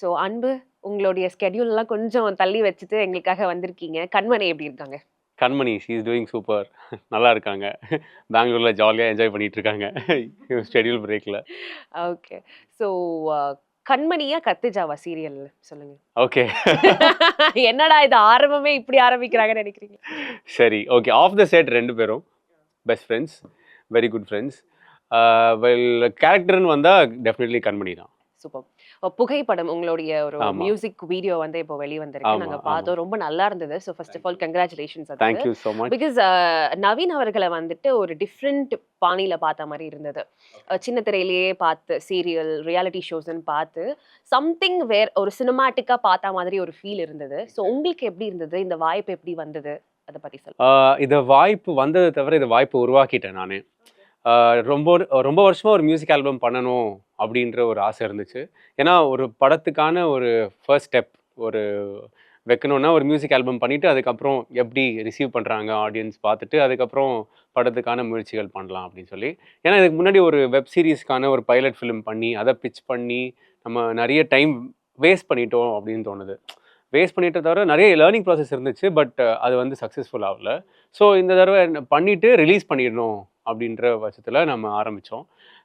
So அன்பு உங்களுடைய ஸ்கெட்யூல்லாம் கொஞ்சம் தள்ளி வச்சுட்டு எங்களுக்காக வந்திருக்கீங்க. கண்மணி எப்படி இருக்காங்க? கண்மணி ஷீ இஸ் டூயிங் சூப்பர். நல்லா இருக்காங்க. பெங்களூர்ல ஜாலியா என்ஜாய் பண்ணிட்டு இருக்காங்க. ஷெட்யூல் பிரேக்ல. ஓகே. ஸோ அ கண்மணியா கத்துஜாவா சீரியல் சொல்லுங்க. ஓகே. என்னடா இது ஆரம்பமே இப்படி ஆரம்பிக்கிறாங்கன்னு நினைக்கிறீங்க? சரி. ஓகே. ஆஃப் த செட் 2 பேரும் best friends. Very good friends. Well கேரக்டர்ன்னு வந்தா டெஃபினெட்லி கண்மணி தான். சூப்பர். புகைப்படம் உங்களுடைய ஒரு ஆமா. மியூசிக் வீடியோ வந்து இப்போ வெளிய வந்திருக்கு. ஆமா, நாங்க ஆமா. பார்த்தோம். ரொம்ப நல்லா இருந்தது. So first of all congratulations thank அதுக்கு. You so much. Because Naveen அவர்கள வந்துட்டு ஒரு டிஃப்ரெண்ட் பாணியில பார்த்த மாரி இருந்தது. சின்ன திரையிலேயே பார்த்து சீரியல், ரியாலிட்டி ஷோஸ்ன்னு பார்த்து சம்திங் ஒரு சினிமாட்டிக்கா பார்த்த மாதிரி ஒரு ஃபீல் இருந்தது. ஸோ உங்களுக்கு எப்படி இருந்தது? இந்த வாய்ப்பு எப்படி வந்தது? அத பத்தி சொல்லுங்க. இத வாய்ப்பு வந்தத தவிர இத வாய்ப்பு உருவாக்கிட்டேன் நானே. ரொம்ப ரொம்ப வருஷமா ஒரு மியூசிக் ஆல்பம் பண்ணணும் அப்படின்ற ஒரு ஆசை இருந்துச்சு. ஏன்னா ஒரு படத்துக்கான ஒரு ஃபர்ஸ்ட் ஸ்டெப் ஒரு வைக்கணும்னா ஒரு மியூசிக் ஆல்பம் பண்ணிட்டு அதுக்கப்புறம் எப்படி ரிசீவ் பண்றாங்க ஆடியன்ஸ் பார்த்துட்டு அதுக்கப்புறம் படத்துக்கான முயற்சிகள் பண்ணலாம் அப்படின்னு சொல்லி. ஏன்னா இதுக்கு முன்னாடி ஒரு வெப் சீரிஸ்க்கான ஒரு பைலட் ஃபிலிம் பண்ணி அதை பிட்ச் பண்ணி நம்ம நிறைய டைம் வேஸ்ட் பண்ணிட்டோம் அப்படின்னு தோணுது. வேஸ்ட் பண்ணிட்ட தவிர நிறைய லேர்னிங் ப்ராசஸ் இருந்துச்சு. பட் அது வந்து சக்ஸஸ்ஃபுல் ஆகல. ஸோ இந்த தடவை பண்ணிட்டு ரிலீஸ் பண்ணிடணும் அப்படின்ற பட்சத்தில் நம்ம ஆரம்பித்தோம்.